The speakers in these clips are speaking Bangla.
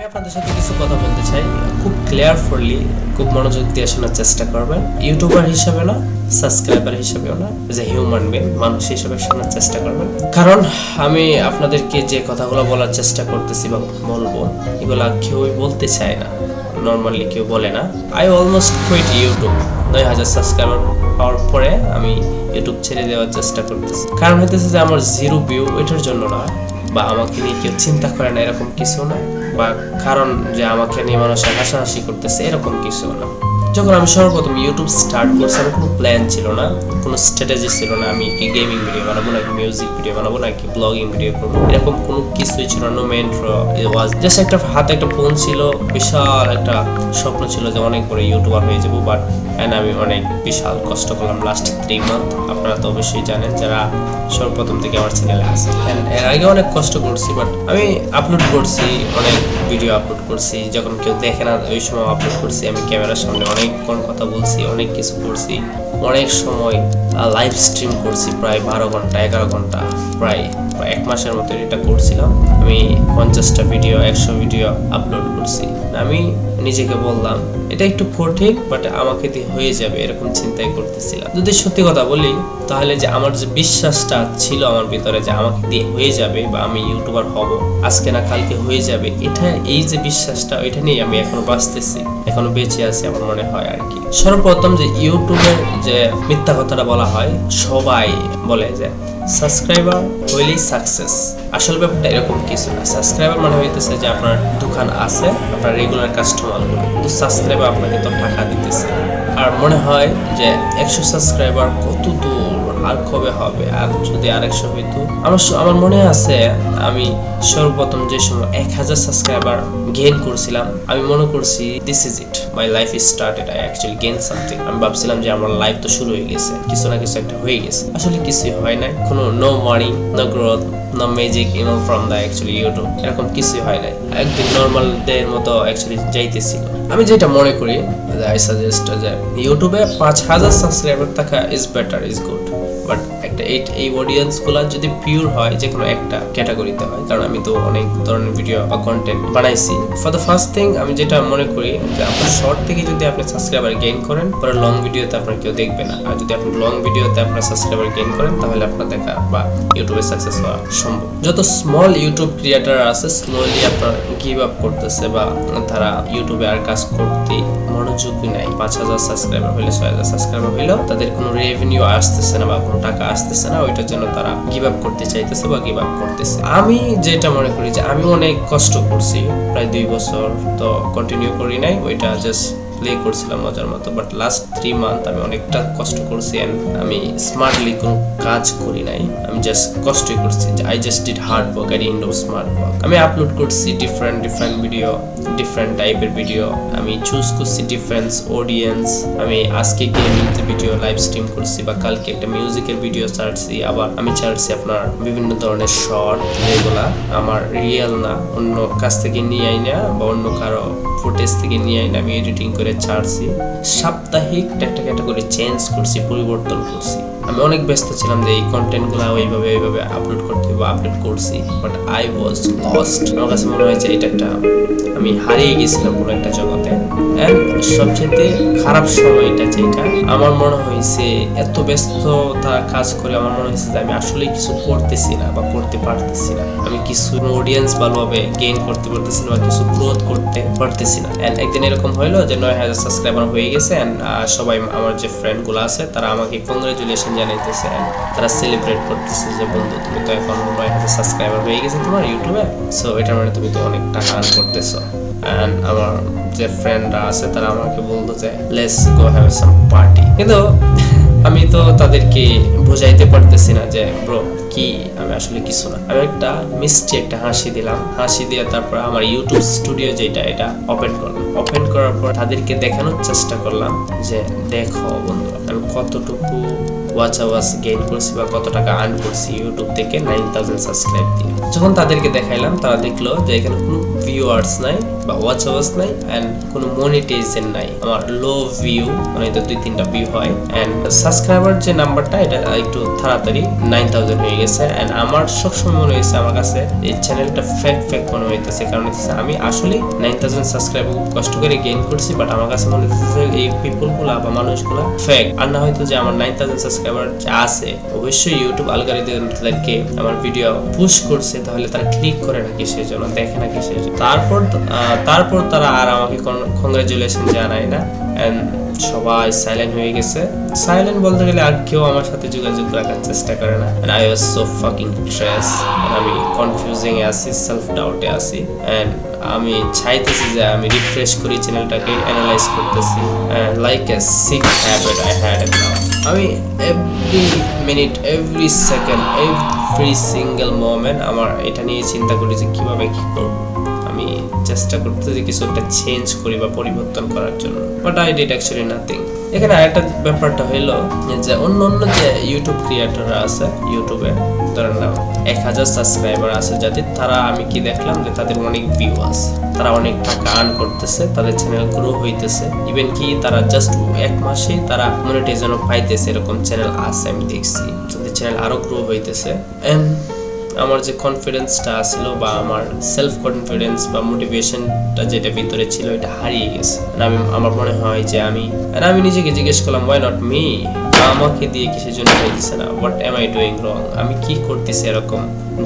আপনাদের সাথে কিছু কথা বলতে চাই, খুব ক্লিয়ারফুলি, খুব মনোযোগ দিয়ে শোনার চেষ্টা করবেন। ইউটিউবার হিসেবে না, সাবস্ক্রাইবার হিসেবেও না, যে হিউম্যান বিং, মানুষ হিসেবে শোনার চেষ্টা করবেন। কারণ আমি আপনাদেরকে যে কথাগুলো বলার চেষ্টা করতেছি বা বলবো, এগুলা কেউই বলতে চায় না, নর্মালি কেউ বলে না। I almost quit YouTube. 9,000 subscriber পাওয়ার পরে আমি ইউটিউব ছেড়ে দেওয়ার চেষ্টা করতেছি। কারণ হইতেছে যে আমার জিরো ভিউ, এটার জন্য না, বা আমাকে নিয়ে কেউ চিন্তা করে না এরকম কিছু না, বা কারণ যে আমাকে নিয়ে মানুষ হাসাহাসি করতেছে এরকম কিছু না। যখন আমি সর্বপ্রথম ইউটিউব স্টার্ট করছি, আমার কোনো প্ল্যান ছিল না, কোনো স্ট্র্যাটেজি ছিল না। আমি কি গেমিং ভিডিও বানাবো নাকি মিউজিক ভিডিও বানাবো নাকি ব্লগিং ভিডিও করবো, এরকম কোনো কিছুই ছিল না। মেন ওয়াজ জাস্ট একটা হাতে একটা ফোন ছিল, বিশাল একটা স্বপ্ন ছিল যে অনেক বড় ইউটিউবার হয়ে যাবো। বাট আমি অনেক বিশাল কষ্ট করলাম লাস্ট 3 মান্থ। আপনারা তো অবশ্যই জানেন যারা সর্বপ্রথম থেকে আমার চ্যানেলে আছে। এর আগে অনেক কষ্ট করছি, বাট আমি আপলোড করছি, অনেক ভিডিও আপলোড করছি, যখন কেউ দেখে না ওই সময় আপলোড করছি। আমি ক্যামেরার সামনে অনেকক্ষণ কথা বলছি, অনেক কিছু করছি, অনেক সময় লাইভ স্ট্রিম করছি, প্রায় 12 ঘন্টা 11 ঘন্টা, প্রায় 1 মাসের মতো এটা করছিলাম। আমি 50টা ভিডিও 100 ভিডিও আপলোড করছি। আমি নিজেকে বললাম এটা একটু কঠিন, বাট আমাকে দিয়ে হয়ে যাবে, এরকম চিন্তাই করতেছিলাম। যদি সত্যি কথা বলি, তাহলে যে আমার যে বিশ্বাসটা ছিল আমার ভিতরে যে আমাকে দিয়ে হয়ে যাবে বা আমি ইউটিউবার হব, আজকে না কালকে হয়ে যাবে, এটা এই যে বিশ্বাসটা, ওইটা নিয়ে আমি এখনো বাঁচতেছি, এখনো বেঁচে আছি আমার মনে হয় আর কি। সর্বপ্রথম যে ইউটিউবের যে মিথ্যা কথাটা বলা হয়, সবাই বলে যে সাবস্ক্রাইবার হইলেই সাকসেস। আসল ব্যাপারটা এরকম কিছু না। সাবস্ক্রাইবার মানে হইতেছে যে আপনার দোকান আছে, আপনার রেগুলার কাস্টমার, কিন্তু সাবস্ক্রাইবার আপনাকে তো টাকা দিতেছে। আর মনে হয় যে 100 সাবস্ক্রাইবার কত দূর, আর কবে হবে, আর যদি আর 100 হইতো। আমার মনে আছে আমি সর্বপ্রথম যে সময় 1000 সাবস্ক্রাইবার গেইন করছিলাম, আমি মনে করছি this is it, my life is started, I actually gain something. আমি ভাবছিলাম যে আমার লাইফ তো শুরু হয়ে গেছে, কিছু না কিছু একটা হয়ে গেছে। আসলে কিছুই হয় নাই, কোনো no money, no growth, no magic even from the actually YouTube, এরকম কিছুই হয় নাই। একদিন নর্মাল ডে এর মতো অ্যাকচুয়ালি যাইতেছিল। আমি যেটা মনে করি, আই সাজেস্ট যে ইউটিউবে 5000 সাবস্ক্রাইবার থাকা is better, is good. But একটা এই অডিয়েন্স গুলা যদি পিওর হয়, যে কোনো একটা ক্যাটাগরিতে হয়, কারণ আমি তো অনেক ধরনের ভিডিও বা কন্টেন্ট বানাইছি। ফর দ্য ফার্স্ট থিং আমি যেটা মনে করি যে আপনার শর্ট থেকে যদি আপনি সাবস্ক্রাইবার গেইন করেন, পরে লং ভিডিওতে আপনার কেউ দেখবে না। আর যদি আপনি লং ভিডিওতে আপনার সাবস্ক্রাইবার গেইন করেন, তাহলে আপনার দেখা বা ইউটিউবে সাকসেস হওয়া সম্ভব। যত স্মল ইউটিউব ক্রিয়েটার আছে, স্লোলি আপনার গিভ আপ করতেছে বা তারা ইউটিউবে আর কাজ করতে মনোযোগী নাই। 5000 সাবস্ক্রাইবার হইলে 6000 সাবস্ক্রাইবার হইলেও তাদের কোনো রেভিনিউ আসতেছে না বা কোনো টাকা আসতেছে না, ওইটার জন্য তারা গিভ আপ করতে চাইতেছে বা গিভ আপ করতেছে। আমি যেটা মনে করি যে আমি অনেক কষ্ট করছি, প্রায় 2 বছর তো কন্টিনিউ করি নাই, ওইটা জাস্ট প্লে করছিলাম মজার মতো। বাট লাস্ট 3 মান্থ আমি অনেকটা কষ্ট করছি, এন্ড আমি স্মার্টলি কোনো কাজ করি নাই, আমি জাস্ট কষ্টই করছি। I just did hard work, I didn't do smart work. আমি আপলোড করছি ডিফারেন্ট ভিডিও, ডিফারেন্ট টাইপের ভিডিও, আমি চুজ করছি ডিফারেন্ট অডিয়েন্স। আমি আজকে গেমিং ভিডিও লাইভ স্ট্রিম করছি, বা কালকে একটা মিউজিকের ভিডিও ছাড়ছি, আবার আমি ছাড়ছি আপনার বিভিন্ন ধরনের শর্ট, যেগুলা আমার রিয়েল না, অন্য কাছ থেকে নিয়ে আই না বা অন্য কারো ফুটেজ থেকে নিয়ে আই না, আমি এডিটিং করে ছাড়ছি। সাপ্তাহিক একটা ক্যাটাগরি চেঞ্জ করছি, পরিবর্তন করছি। আমি অনেক ব্যস্ত ছিলাম যে এই কন্টেন্টগুলো ওইভাবে আপলোড করতে বা আপলোড করছি, বাট আই ওয়াজ লস্ট। আমার কাছে মনে হয়েছে এটা একটা আমি হারিয়ে গেছিলাম কোনো একটা জগতে। এন্ড সবচেয়ে খারাপ সময়টা যেটা আমার মনে হয়েছে, এত ব্যস্ততা কাজ করে আমার মনে হয়েছে যে আমি আসলে কিছু করতেছি না বা করতে পারতেছি না, আমি কিছু অডিয়েন্স ভালোভাবে গেইন করতে পারতেছি না বা কিছু গ্রোথ করতে পারতেছি না। এন্ড একদিন এরকম হইলো যে 9000 সাবস্ক্রাইবার হয়ে গেছে, এন্ড সবাই আমার যে ফ্রেন্ড গুলো আছে তারা আমাকে কংগ্রেচুলেশন জানাইতেছে, তারা সেলিব্রেট করতেছে যে বন্ধু তুমি তো এখন 9000 সাবস্ক্রাইবার হয়ে গেছে তোমার ইউটিউবে, সো এটা মানে তুমি তো অনেক টাকা আর্ন করতেছো। এন্ড আমার যে ফ্রেন্ডরা আছে তারা আমাকে বলতো যে let's go have some party, কিন্তু আমি তো তাদেরকে বোঝাইতে পারতেছি না যে ব্রো কি, আমি আসলে কিছু না। আমি একটা মিষ্টি একটা হাসি দিলাম, হাসি দিয়ে তারপর আমার ইউটিউব স্টুডিও যেটা এটা ওপেন করলাম। ওপেন করার পর তাদেরকে দেখানোর চেষ্টা করলাম যে দেখো বন্ধুরা, আমি কতটুকু ওয়াচ আওয়ার্স গেইন করছি বা কত টাকা আর্ন করছি ইউটিউব থেকে 9000 সাবস্ক্রাইব দিয়ে। যখন তাদেরকে দেখাইলাম, তারা দেখলো যে এখানে কোনো ভিউয়ার্স নাই বা ওয়াচ আওয়ার্স নাই এন্ড কোনো মনিটাইজেশন নাই, আমার লো ভিউ মানে তো 2-3টা ভিউ হয় এন্ড সাবস্ক্রাইবার যে নাম্বারটা এটা একটু তাড়াতাড়ি 9000 হয়ে গেছে এন্ড আমার সবসময় মনে হয়েছে আমার কাছে এই চ্যানেলটা ফেক মনে হইতেছে, কারণ আমি আসলে 9000 সাবস্ক্রাইবার খুব কষ্ট করে গেইন করছি, বাট আমার কাছে মনে হচ্ছে এই পিপলগুলা বা মানুষগুলা ফেক। আর না হয়তো যে আমার 9000 সাবস্ক্রাইবার আছে অবশ্যই ইউটিউব অ্যালগরিদমকে আমার ভিডিও পুশ করছে, তাহলে তারা ক্লিক করে না কিসের জন্য, দেখে না কিসের জন্য, তারপর তারা আর আমাকে কংগ্রাচুলেশন জানায় না এন্ড সবাই সাইলেন্ট হয়ে গেছে। সাইলেন্ট বলতে গেলে আর কেউ আমার সাথে যোগাযোগ রাখার চেষ্টা করে না and I was so fucking stress, আমি কনফিউজিং এ আছি, সেলফ ডাউটে আছি এন্ড আমি চাইতেছি যে আমি রিফ্রেশ করি চ্যানেলটাকে, অ্যানালাইজ করতেছি like a sick habit I had it now. আমি every minute, every second, every single moment আমার এটা নিয়ে চিন্তা করি যে কিভাবে কি করব। আমি চেষ্টা করতেছি কিছু একটা চেঞ্জ করি বা পরিবর্তন করার জন্য, but I did actually nothing. এখানে আরেকটা ব্যাপারটা হইলো যে অন্য যে ইউটিউব ক্রিয়েটররা আছে, ইউটিউবে ধরেন না 1000 সাবস্ক্রাইবার আছে যাদের, তারা আমি কি দেখলাম যে তাদের অনেক ভিউ আছে, তারা অনেক টাকা আর্ন করতেছে, তাদের চ্যানেল গ্রো হইতেছে, ইভেন কি তারা জাস্ট 1 মাসেই তারা মনিটাইজেশন পাইতেছে, এরকম চ্যানেল আছে আমি দেখছি, তাদের চ্যানেল আরো গ্রো হইতেছে এন্ড আমার যে কনফিডেন্সটা ছিল বা আমার সেলফ কনফিডেন্স বা মোটিভেশনটা যেটা ভিতরে ছিল এটা হারিয়ে গেছে। আমার মনে হয় যে আমি নিজেকে জিজ্ঞেস করলাম ওয়াই নট মি, আমাকে দিয়ে কিসের জন্য হইতেছে না, হোয়াট এম আই ডুইং রং, আমি কি করতেছি এরকম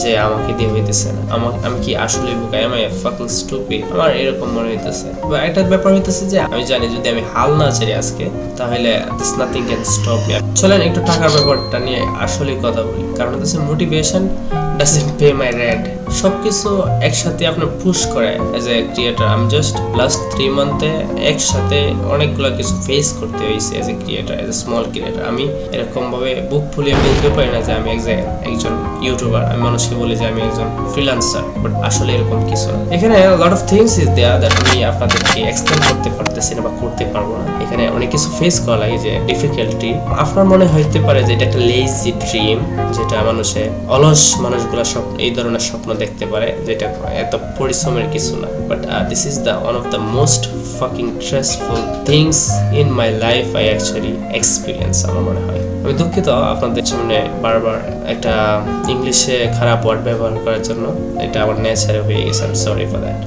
যে আমাকে দিয়ে হইতেছে না, আমি কি আসলে বোকা, এম আই ফাকিং স্টুপিড, আমার এরকম মনে হইতেছে। বা একটা ব্যাপার হইতেছে যে আমি জানি যদি আমি হাল না ছেড়ে আজকে তাহলে this nothing can stop me. চলেন একটু টাকার ব্যাপারটা নিয়ে আসলে কথা বলি, কারণ হচ্ছে motivation doesn't pay my rent, সবকিছু একসাথে আপনার পুশ করে এজ এ ক্রিয়েটর। আমি জাস্ট লাস্ট 3 মান্থে একসাথে অনেকগুলো কিছু ফেস করতে হয়েছে as a creator, as a small creator. আমি এরকম ভাবে বুক ফুলিয়ে বলতে পারি না যে আমি একজন ইউটিউবার, আমি মানুষকে বলি যে আমি একজন ফ্রিল্যান্সার, বাট আসলে এরকম কিছু না। এখানে lot of things is there that আমি আপনাদেরকে এক্সপ্লেন করতে পারতেছি না বা করতে পারবো না। এখানে অনেক কিছু ফেস করা লাগে, যে ডিফিকাল্টি। আপনার মনে হইতে পারে যে এটা একটা লেজি ড্রিম, যেটা মানুষে অলস মানুষগুলো এই ধরনের স্বপ্ন দেখতে পারে, যেটা এত পরিশ্রমের কিছু না, but this is the one of the most fucking stressful things in my life I actually experience. আমার মনে হয়, আমি দুঃখিত আপনাদের সামনে বারবার একটা ইংলিশে খারাপ ওয়ার্ড ব্যবহার করার জন্য, এটা আমার নেচারে হয়ে গেছে, I am sorry for that.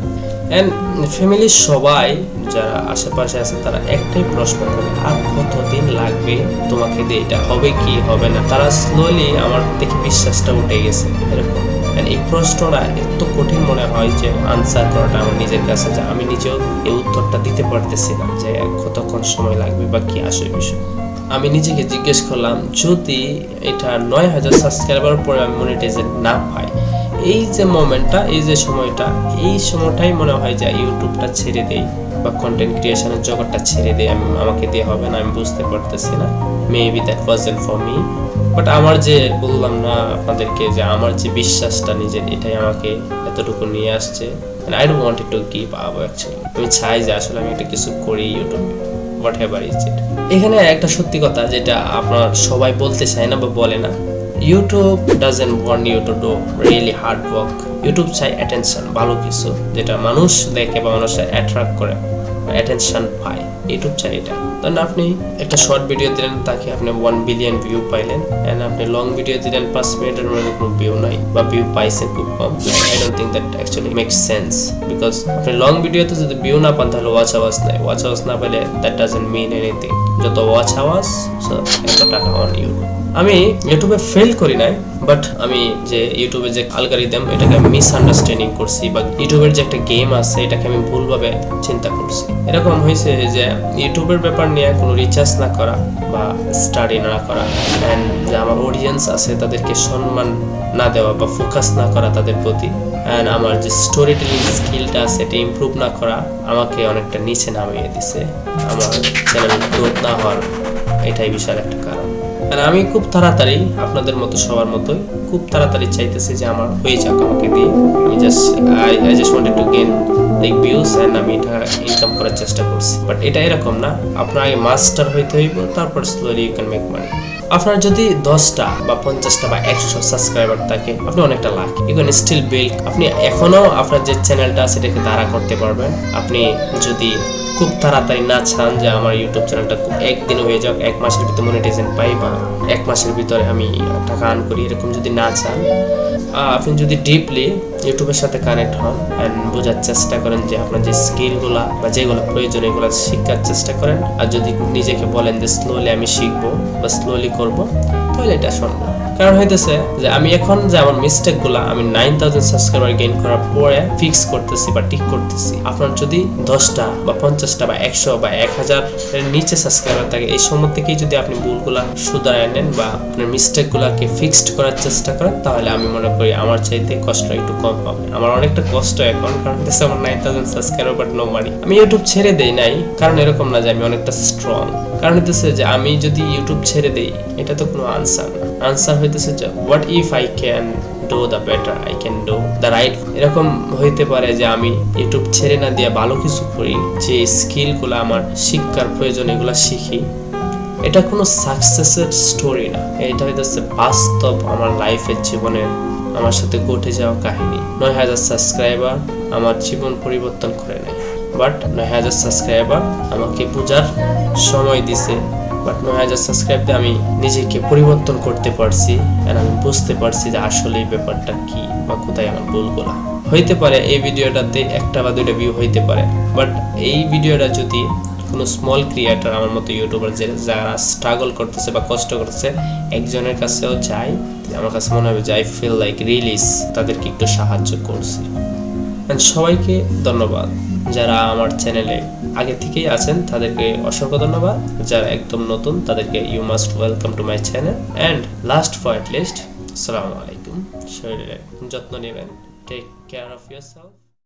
And ফ্যামিলির সবাই যারা আশেপাশে আছে তারা একটাই প্রশ্ন করে, আর কতদিন লাগবে তোমাকে দিয়ে, এটা হবে কি হবে না। তারা স্লোলি আমার দেখে বিশ্বাসটা উঠে গেছে এরকম। এই প্রশ্নটা এত কঠিন মনে হয় যে আনসার করাটা আমার নিজের কাছে, যে আমি নিজেও এই উত্তরটা দিতে পারতেছি না যে কতক্ষণ সময় লাগবে বা কি আসে বিষয়। আমি নিজেকে জিজ্ঞেস করলাম, যদি এটা 9000 সাবস্ক্রাইবার পরে আমি মনিটাইজেশন না পাই, এই যে মোমেন্টটা, এই যে সময়টা, এই সময়টাই মনে হয় যে ইউটিউবটা ছেড়ে দেই বা কন্টেন্ট ক্রিয়েশনের জগৎটা ছেড়ে দেই, আমাকে দিয়ে হবে না, আমি বুঝতে পারতেছি না, maybe that wasn't for me. But আমার যে বললাম না আপনাদেরকে যে আমার যে বিশ্বাসটা নিজের, এটাই আমাকে এতটুকু নিয়ে আসছে। I don't want to give up actually. আমি চাই যে আসলে আমি একটা কিছু করি ইউটিউবে, হোয়াট এভার ইজ ইট। এখানে একটা সত্যি কথা যেটা আপনার সবাই বলতে চায় না বা বলে না, YouTube doesn't want you to do really hard work. YouTube চাই অ্যাটেনশন, ভালো কিছু যেটা মানুষ দেখে বা মানুষের অ্যাট্রাক্ট করে, অ্যাটেনশন পায়, ইউটিউব চাই এটা। ধরেন আপনি একটা শর্ট ভিডিও দিলেন, তাকে আপনি 1 বিলিয়ন ভিউ পাইলেন, এন্ড আপনি লং ভিডিও দিলেন 5 মিনিটের মধ্যে কোনো ভিউ নাই বা ভিউ পাইছেন খুব কম। I don't think that actually makes sense, because আপনি লং ভিডিওতে যদি ভিউ না পান তাহলে ওয়াচ আওয়াজ নাই, ওয়াচ আওয়াজ না পেলে দ্যাট ডাজন্ট মিন এনিথিং। যত ওয়াচ আওয়াজ এত টাকা অন ইউটিউব। আমি ইউটিউবে ফেল করি নাই, বাট আমি যে ইউটিউবের যে অ্যালগরিদম এটাকে মিসআন্ডারস্ট্যান্ডিং করছি, বা ইউটিউবের যে একটা গেম আছে এটাকে আমি ভুলভাবে চিন্তা করছি। এরকম হয়েছে যে ইউটিউবের ব্যাপার নিয়ে কোনো রিসার্চ না করা বা স্টাডি না করা, অ্যান্ড যে আমার অডিয়েন্স আছে তাদেরকে সম্মান না দেওয়া বা ফোকাস না করা তাদের প্রতি, অ্যান্ড আমার যে স্টোরি টেলিং স্কিলটা আছে এটা ইমপ্রুভ না করা আমাকে অনেকটা নিচে নামিয়ে দিছে। আমার চ্যানেল গ্রোথ না হওয়ার এটাই বিশাল একটা কারণ। আমি খুব তাড়াতাড়ি আপনাদের মতো সবার মতোই খুব তাড়াতাড়ি চাইতেছি যে আমার হয়ে যাক আমাকে দিয়ে। আমি I just wanted to gain like views, and আমি এটা ইনকাম করার চেষ্টা করছি। বাট এটা এরকম না, আপনার আগে মাস্টার হইতে হইব, তারপর slowly you can make money. আপনার যদি 10টা বা 50টা বা 100 সাবস্ক্রাইবার থাকে, আপনি অনেকটা lucky. You can still build. আপনি এখনো আপনার যে চ্যানেলটা আছে সেটাকে দাঁড়া করতে পারবেন। আপনি যদি খুব তাড়াতাড়ি না চান যে আমার ইউটিউব চ্যানেলটা খুব একদিন হয়ে যাক, 1 মাসের ভিতরে মনিটাইজেশন পাই বা 1 মাসের ভিতরে আমি টাকা আর্ন করি, এরকম যদি না চান, আপনি যদি ডিপলি ইউটিউবের সাথে কানেক্ট হন অ্যান্ড বোঝার চেষ্টা করেন যে আপনার যে স্কিলগুলা বা যেগুলো প্রয়োজন এগুলো শেখার চেষ্টা করেন, আর যদি নিজেকে বলেন যে স্লোলি আমি শিখবো বা স্লোলি করব, তাহলে এটা সম্ভব। কারণ হইতেছে যে আমি এখন যে আমার মিস্টেকগুলো আমি 9000 সাবস্ক্রাইবার গেইন করার পরে ফিক্স করতেছি বা ঠিক করতেছি। আপনার যদি 10টা বা 50টা বা 100 বা 1000 এর নিচে সাবস্ক্রাইবার থাকে, এই সময় থেকেই যদি আপনি ভুলগুলা শুধরায় নেন বা আপনার মিস্টেকগুলোকে ফিক্সড করার চেষ্টা করেন, তাহলে আমি মনে করি আমার চাইতে কষ্ট একটু কম হবে। আমার অনেকটা কষ্ট এখন, কারণ হচ্ছে আমার 9000 সাবস্ক্রাইবার বাট নো মানি। আমি ইউটিউব ছেড়ে দেই নাই, কারণ এরকম না যে আমি অনেকটা স্ট্রং। কারণ হইতেছে যে আমি যদি ইউটিউব ছেড়ে দেই, এটা তো কোনো আনসার না। আনসার হইতেছে যে what if I can do the better, I can do the right. এরকম হইতে পারে যে আমি ইউটিউব ছেড়ে না দিয়ে ভালো কিছু করি, যে স্কিলগুলো আমার শিক্ষার প্রয়োজন এগুলো শিখি। এটা কোনো সাকসেসের স্টোরি না, এটা হইতেছে বাস্তব আমার লাইফের জীবনের আমার সাথে ঘটে যাওয়া কাহিনী। 9000 সাবস্ক্রাইবার আমার জীবন পরিবর্তন করে নেয়, বাট 9000 সাবস্ক্রাইবার আমাকে বোঝার সময় দিছে। বাট 9000 সাবস্ক্রাইব দিয়ে আমি নিজেকে পরিবর্তন করতে পারছি, আর আমি বুঝতে পারছি যে আসলে এই ব্যাপারটা কি বা কোথায় আমার ভুলগুলা। হইতে পারে এই ভিডিওটাতে 1টা বা 2টা ভিউ হইতে পারে, বাট এই ভিডিওটা যদি কোনো স্মল ক্রিয়েটর আমার মতো ইউটিউবার যারা স্ট্রাগল করতেছে বা কষ্ট করতেছে একজনের কাছেও যায়, আমার কাছে মনে হবে যে আই ফিল লাইক রিলিজ তাদেরকে একটু সাহায্য করছি। সবাইকে ধন্যবাদ। যারা আমার চ্যানেলে আগে থেকেই আছেন তাদেরকে অসংখ্য ধন্যবাদ। যারা একদম নতুন তাদেরকে you must welcome to my channel. And last for at least, আসসালামু আলাইকুম। শরীরের যত্ন নেবেন, টেক কেয়ার অফ ইয়োরসেলফ।